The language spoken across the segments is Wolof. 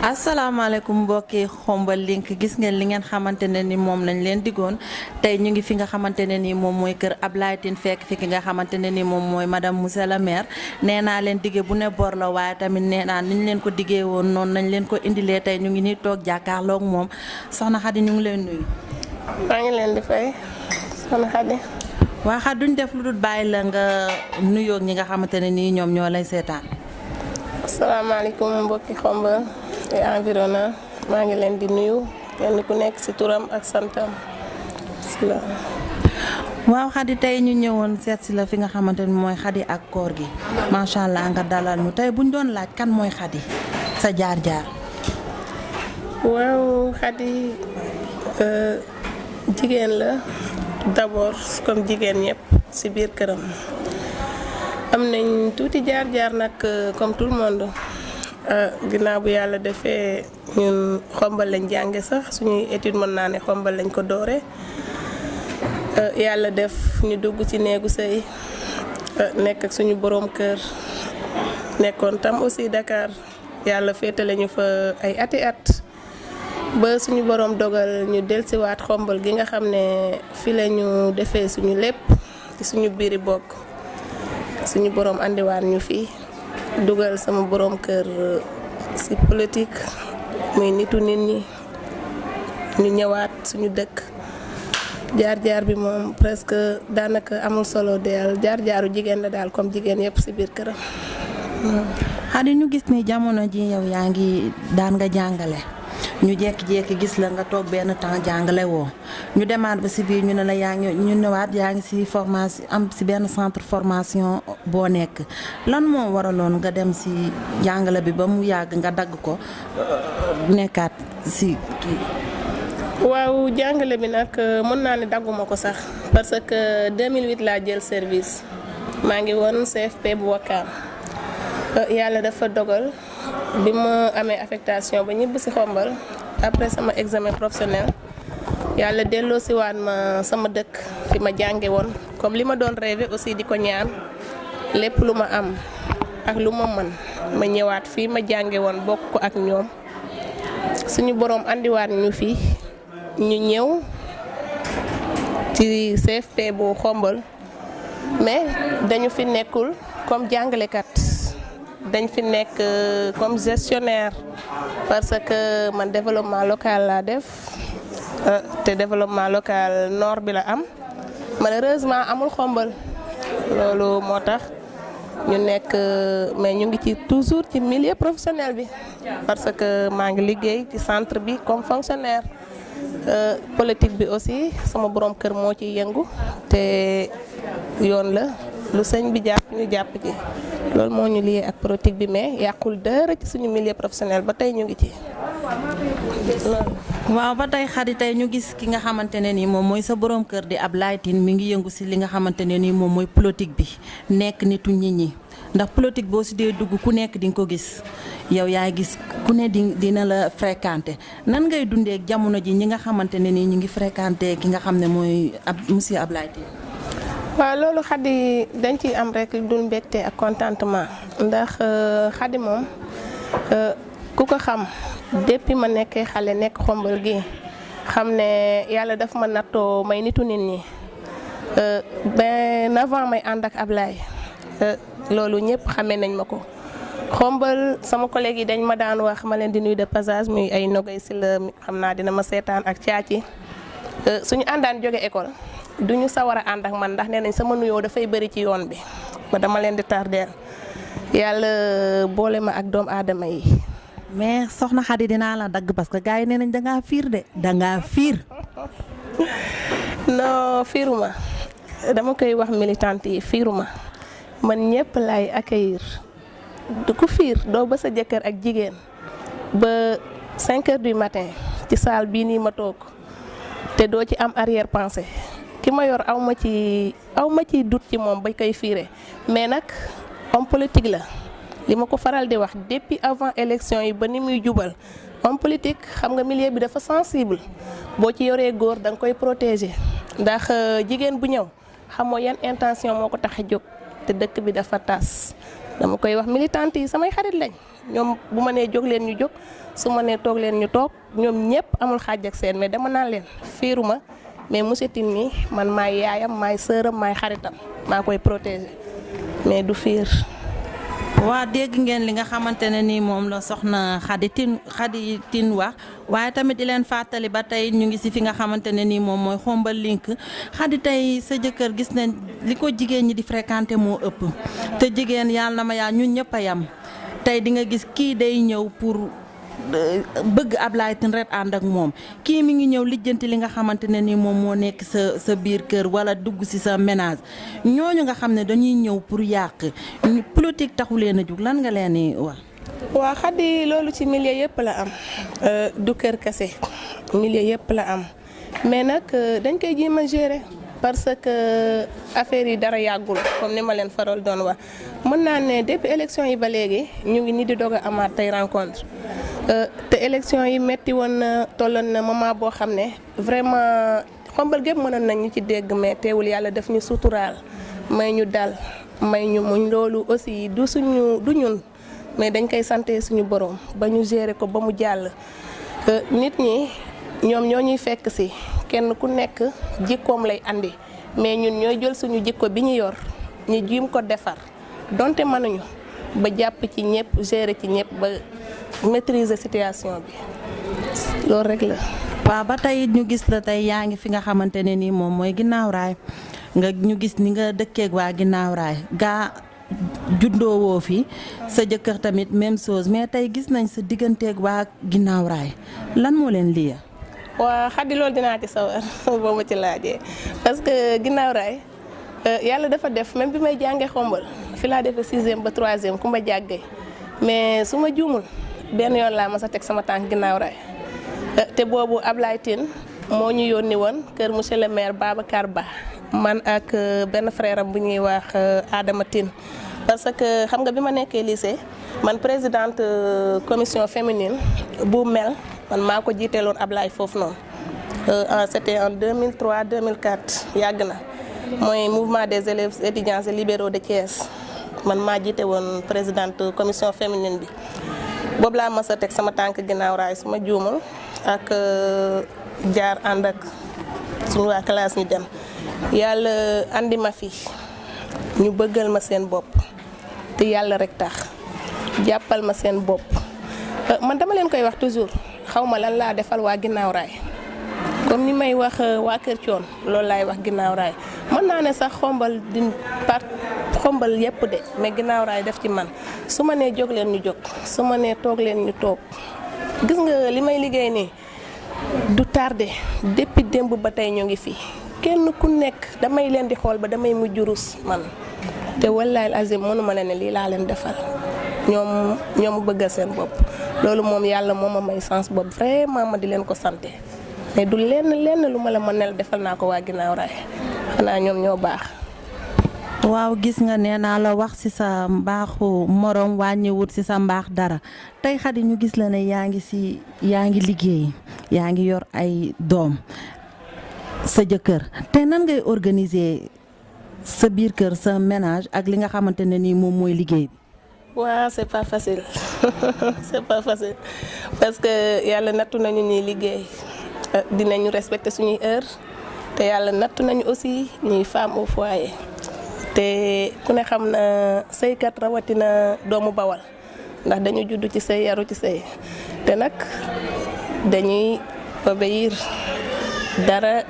asalaamaaleykum mbokki Xombal Link gis ngeen li ngeen xamante ne ni moom lañ leen digoon tey ñu ngi fi nga xamante ne ni moom mooy kër Ablaye Tine fekk fi ki nga xamante ne ni moom mooy madame monsieur le maire nee naa leen dige bu ne bor la waaye tamit nee naa niñ leen ko diggee woon noonu nañ leen ko indilee tey ñu ngi nii toog jàkkaarloog moom soxna Xadi ñu ngi leen nuyu. maa ngi leen di fay soxna Xadi. waa Xadi duñ def lu dul bàyyi la nga nuyoog ñi nga xamante ne nii ñoom ñoo lay seetaan. asalaamaaleykum mbokki Xombal environnement maa ngi leen di nuyu kenn ku nekk ci turam ak santam. waaw Xadi tey ñu ñëwoon seet si la fi nga xamante ni mooy Xadi ak koor gi macha allah nga dalal ñu tey buñ doon laaj kan mooy Xadi sa jaar-jaar. waaw Xadi jigéen la d'abord comme jigéen ñëpp ci biir këram am nañ tuuti jaar-jaar nag comme tout le monde. ginnaaw bu yàlla defee ñun Xombal lañ jànge sax suñuy étude mën naa ne Xombal lañ ko doore yàlla def ñu dugg ci néegu sëy nekk ak suñu boroom kër nekkoon tam aussi Dakar yàlla féetale ñu fa ay ati at ba suñu boroom dogal ñu delsiwaat Xombal gi nga xam ne fi la ñu defee suñu lépp ci suñu biiri bokk suñu boroom andiwaat ñu fii dugal sama boroom kër ci politique muy nitu nit ñi ñu ñëwaat suñu dëkk jaar-jaar bi moom presque daanaka amul solo del jaar-jaaru jigéen la daal comme jigéen yëpp ci biir këram. Xadi ñu gis ni jamono ji yow yaa ngi daan nga jàngale ñu jékki-jékki gis la nga toog benn temps jàngale woo ñu demaat ba ci biir ñu ne la yaa ngi ñu newaat yaa ngi ci formation am ci benn centre formation boo nekk lan moo waraloon nga dem ci jàngale bi ba mu yàgg nga dagg ko nekkaat ci kii. waaw jàngale bi nag mën naa ne dagguma ko sax parce que 2008 laa jël service maa ngi woon CFP bu Wakaam yàlla dafa dogal bi ma amee affectation ba ñibbi ci Xombal après sama examen professionnel yàlla delloo si waat ma sama dëkk fi ma jànge woon comme li ma doon rêvé aussi di ko ñaan lépp lu ma am ak lu ma mën ma ñëwaat fii ma jànge woon bokk ko ak ñoom suñu boroom andiwaat ñu fii ñu ñëw ci CFP bu Xombal mais dañu fi nekkul comme jàngalekat dañ fi nekk comme gestionnaire parce que man développement local laa def te développement local nord bi la am malheureusement amul Xombal loolu moo tax ñu nekk mais ñu ngi ci toujours ci milieu professionnel bi parce que maa ngi liggéey ci centre bi comme fonctionnaire politique bi aussi sama borom kër moo ciy yëngu te yoon la lu sëñ bi jàpp ñu jàpp ci loolu moo ñu lié ak politique bi mais yàqul dara ci suñu milieu professionnel ba tey ñu ngi ci. waaw ba tey Xadi tey ñu gis ki nga xamante ne ni moom mooy sa borom kër di Ablaye Tine mi ngi yëngu ci li nga xamante ne ni moom mooy politique bi nekk nitu nit ñi ndax politique boo ci dee dugg ku nekk di nga ko gis yow yaa gis ku ne dina la fréquenter nan ngay dundee ak jamono ji ñi nga xamante ne ni ñu ngi fréquenter ki nga xam ne mooy monsieur Ablaye Tine. waaw loolu Xadi dañ ciy am rek dul mbégte ak contentement ndax Xadi moom ku ko xam depuis ma nekkee xale nekk Xombal gi xam ne yàlla daf ma nattoo may nitu nit ñi ben avant may ànd ak Ablaye loolu ñëpp xamee nañ ma ko. Xombal sama collègue yi dañ ma daan wax ma leen di nuyu de passage muy ay nogay si la xam naa dina ma seetaan ak caaci suñu àndaan jóge école. duñu sawar a ànd ak man ndax nee nañ sama nuyoo dafay bëri ci yoon bi ba dama leen di tardeel yàlla boole ma ak doomu aadama yi. mais soxna Xadi dinaa la dagg parce que gars yi nee nañ dangaa fiir de dangaa fiir. non fiiruma dama koy wax militante yi fiiruma man ñëpp laay accueillir du ko fiir doo ba sa jëkkër ak jigéen ba 5 heures du matin ci salle bii nii ma toog te doo ci am arrière pensée. ki ma yor aw ma ci dut ci moom ba koy fiire mais nag homme politique la li ma ko faral di wax depuis avant élection yi ba ni muy jubal homme politique xam nga milieu bi dafa sensible boo ci yoree góor da nga koy protéger ndax jigéen bu ñëw xamoo yan intention moo ko tax a jóg te dëkk bi dafa tas dama koy wax militante yi samay xarit lañ ñoom bu ma nee jóg leen ñu jóg su ma nee toog leen ñu toog ñoom ñëpp amul xaaj ak seen mais dama naan leen fiiruma mais monsieur Tine mi man maay yaayam maay sëram maay xaritam maa koy protéger mais du fiir. waa dégg ngeen li nga xamante ne nii moom la soxna Khady Tine wax waaye tamit di leen fàttali ba tey ñu ngi si fi nga xamante ne nii moom mooy Khombole Link. Khady tey sa jëkkër gis nañ li ko jigéen ñi di fréquenté moo ëpp te jigéen yàlla na ma yaa ñun ñëpp a yam tey di nga gis kii day ñëw pour bëgg Ablaye Tine rek ànd ak moom kii mi ngi ñëw lijjanti li nga xamante ne ni moom moo nekk sa biir kër wala dugg si sa ménage ñooñu nga xam ne dañuy ñëw pour yàq politique taxu leen a jug lan nga leen di wax. waa Khady loolu ci milieu yëpp la am du kër kese milieu yëpp la am mais nag dañ koy jéem a gérer parce que affaire yi dara yàggul comme ni ma leen faral doon wax mën naa ne depuis élection yi ba léegi ñu ngi nii di doog a amaat tey rencontre. te élection yi metti woon na tolloon na moment boo xam ne vraiment Khombole gépp mënoon nañ ñu ci dégg mais teewul yàlla daf ñu suturaal may ñu dal may ñu muñ loolu aussi du ñun mais dañ koy santé suñu borom ba ñu gérer ko ba mu jàll. nit ñi ñoom ñoo ñuy fekk si kenn ku nekk jikkoom lay andi mais ñun ñooy jël suñu jikko bi ñu yor ñu jiim ko defar donte mënuñu ba jàpp ci ñëpp gérer ci ñëpp ba maîtriser situation bi loolu rek la. waaw ba tey ñu gis la tey yaa ngi fi nga xamante ne nii moom mooy ginnaaw raay ñu gis ni nga dëkkeeg waa ginnaaw raay gaa juddoo woo fi sa jëkkër tamit même chose mais tey gis nañ sa digganteeg waa ginnaaw raay lan moo leen lii. waa Khady loolu dinaa ci sawar boo ma ci laajee parce que ginnaaw raay yàlla dafa def même bi may jàngee Khombole fi laa defee 6e ba 3e ku ma jàggee mais su ma juumul benn yoon laa mas a teg sama tànk ginnaaw raay te boobu Ablaye Tine moo ñu yónni woon kër monsieur le maire Babacar Ba man ak benn frère am bu ñuy wax Adama Tine parce que xam nga bi ma nekkee lycée man présidente commission féminine bu mel man maa ko jiiteeloon Ablaye foofu noonu c'était en 2003 2004 yàgg na mooy mouvement des élèves étudiants et libéraux de Thiès man maa jiite woon présidente commission féminine bi boobu laa mas a teg sama tànk ginnaaw raay su ma juumal ak jaar ànd ak suñu waa classe ñu dem yàlla andi ma fi ñu bëggal ma seen bopp te yàlla rek tax jàppal ma seen bopp man dama leen koy wax toujours xaw ma lan laa defal waa ginnaaw raay comme ni may wax waa Kër Thion loolu laay wax ginnaaw raay mën naa ne sax Khombole Khombole yëpp de mais ginnaaw raay def ci man su ma nee jóg leen ñu jóg su ma nee toog leen ñu toog gis nga li may liggéey nii du tardé depuis démb ba tey ñu ngi fi kenn ku nekk damay leen di xool ba damay mujj rus man te wallahi azim mënuma leen ne lii laa leen defal ñoom bëggal seen bopp loolu moom yàlla moo ma may sens boobu vraiment ma di leen ko santé mais du lenn lu ma la mën nel defal naa ko waa ginnaaw raay xanaa ñoom ñoo baax. waaw gis nga nee naa la wax ci sa mbaaxu morom wàññiwut ci sa mbaax dara tey Khady ñu gis la ne yaa ngi liggéey yaa ngi yor ay doom sa jëkkër tey nan ngay organiser sa biir kër sa ménage ak li nga xamante ne nii moom mooy liggéey bi. waaw c'est pas facile c'est pas facile parce que yàlla nattu nañu ñuy liggéey dinañu respecter suñuy heure te yàlla nattu nañu aussi ñuy femme au foyer. te ku ne xam na sëykat rawatina doomu Bawal ndax dañu judd ci sëy yaru ci sëy te nag dañuy obéir dara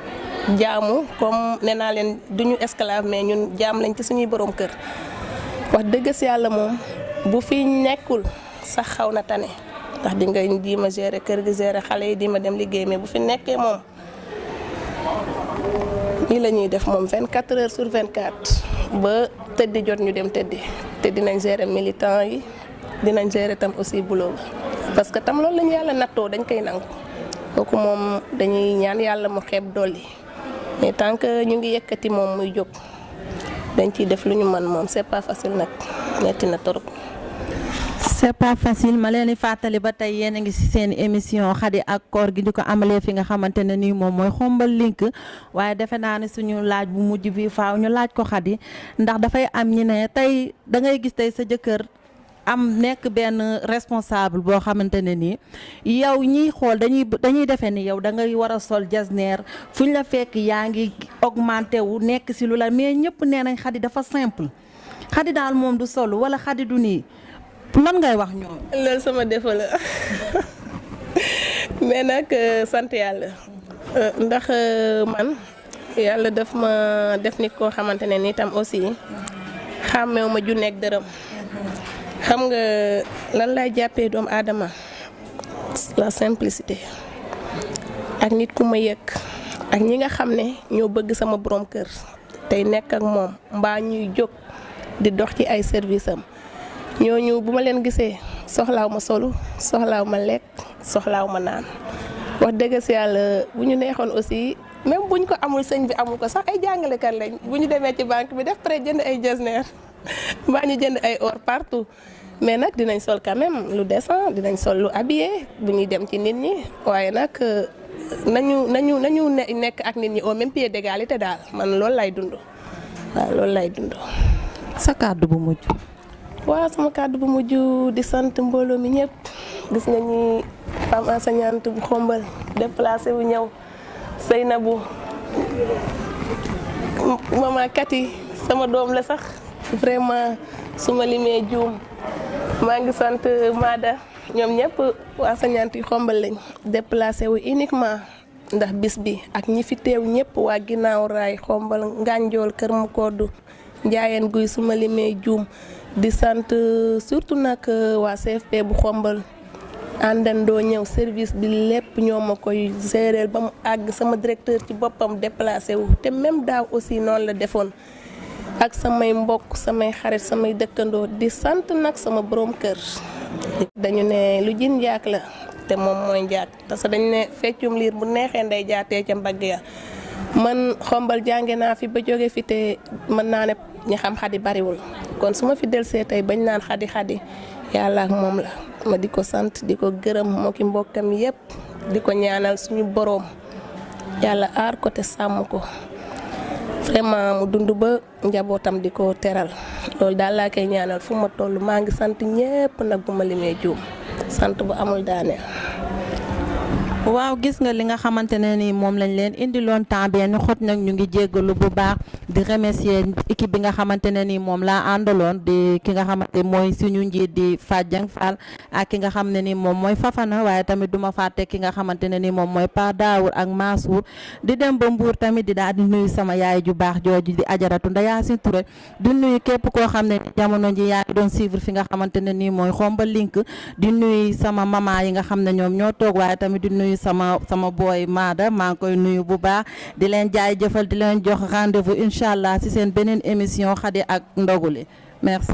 jaamu comme nee naa leen duñu esclave mais ñun jaam lañ ci suñuy borom kër wax dëgg si yàlla moom bu fi nekkul sax xaw na tane ndax di nga di ma gérer kër gi gérer xale yi di ma dem liggéey mais bu fi nekkee moom nii la ñuy def moom 24 heures sur 24 ba tëddi jot ñu dem tëddi te dinañ gérer militant yi dinañ gérer tam aussi boulot parce que tam loolu la ñu yàlla nattoo dañ koy nangu kooku moom dañuy ñaan yàlla mu xeeb dolli mais tant que ñu ngi yëkkati moom muy jóg dañ ciy def lu ñu mën moom c'est pas facile nag metti na torop c'est pas facile ma leen di fàttali ba tey yéen a ngi ci seen émission Khady ak koor gi di ko amalee fi nga xamante ne nii moom mooy xombal link waaye defe naa ne suñu laaj bu mujj bi faaw ñu laaj ko Khady ndax dafay am ñi ne tey da ngay gis tey sa jëkkër am nekk benn responsable boo xamante ne nii yow ñiy xool dañuy defee ni yow da ngay war a sol jasneer fu ñu la fekk yaa ngi augmenté wu nekk ci lu la mais ñëpp nee nañ Khady dafa simple Khady daal moom du sol wala Khady du nii lan ngay wax ñoom. loolu sama défaut la mais nag sant yàlla ndax man yàlla daf ma def nit koo xamante ne ni tam aussi xàmmeewu ma junne ak dërëm. xam nga lan lay jàppee doomu aadama la simplicité ak nit ku ma yëg ak ñi nga xam ne ñoo bëgg sama borom kër tey nekk ak moom mbaa ñuy jóg di dox ci ay service am ñooñu bu ma leen gisee soxlaaw ma solu soxlaaw ma lekk soxlaaw ma naan wax dëgg si yàlla bu ñu neexoon aussi même buñ ko amul sëñ bi amul ko sax ay jàngalekat lañ bu ñu demee ci banque bi def prêt jënd ay jasneer mbaa ñu jënd ay or partout mais nag dinañ sol quand même lu décent dinañ sol lu habillé bu ñuy dem ci nit ñi waaye nag nañu nekk ak nit ñi au même pied d'égalité daal man loolu lay dund waaw loolu lay dund. sa kàddu bu mujj. waaw sama kàddu bu mujj di sant mbooloo mi ñëpp gis nga ñi femme enseignante bu xombal déplacé wu ñëw Seynabou maman Kati sama doom la sax vraiment su ma limee juum maa ngi sant Maada ñoom ñëpp enseignante yu xombal lañ déplacé wu uniquement ndax bis bi ak ñi fi teew ñëpp waa ginnaaw raay xombal Nganjool Kër Mukoddu Njaayeen Guy su ma limee juum di sant surtout nag waa CFP bu xombal àndandoo ñëw service bi lépp ñoo ma koy gérer ba mu àgg sama directeur ci boppam déplacé wu te même daaw aussi noonu la defoon ak samay mbokk samay xarit samay dëkkandoo di sant nag sama borom kër. dañu ne lu jin njaak la te moom mooy njaak parce que dañu ne feccum liir bu neexee nday jaatee ca mbagg ya man xombal jànge naa fi ba jóge fi te mën naa ne ñi xam Khady bariwul kon su ma fi delsee tey bañ naan Khady yàlla ak moom la ma di ko sant di ko gërëm moo ki mbokkam yépp di ko ñaanal suñu boroom yàlla aar ko te sàmm ko vraiment mu dund ba njabootam di ko teral loolu daal laa koy ñaanal fu ma toll maa ngi sant ñépp nag bu ma limee juum sant bu amul daaneel. waaw gis nga li nga xamante ne ni moom lañ leen indiloon temps benn xot nag ñu ngi jéggalu bu baax di remercier équipe bi nga xamante ne ni moom laa àndaloon di ki nga xamante mooy suñu njiit di Fadjang Fall ak ki nga xam ne ni moom mooy Fafana waaye tamit duma fàtte ki nga xamante ne ni moom mooy Pa Daawur ak Mansour di dem ba Mbuur tamit di daal di nuyu sama yaay ju baax jooju di Ajaratu Ndayaasin Touré di nuyu képp koo xam ne jamono ji yaa ngi doon suivre fi nga xamante ne ni mooy xombal link di nuyu sama mama yi nga xam ne ñoom ñoo toog waaye tamit di nuyu sama booy Maada maa ngi koy nuyu bu baax di leen jaay jëfal di leen jox rendez-vous incha allah ci seen beneen émission Khady ak Ndoguli merci.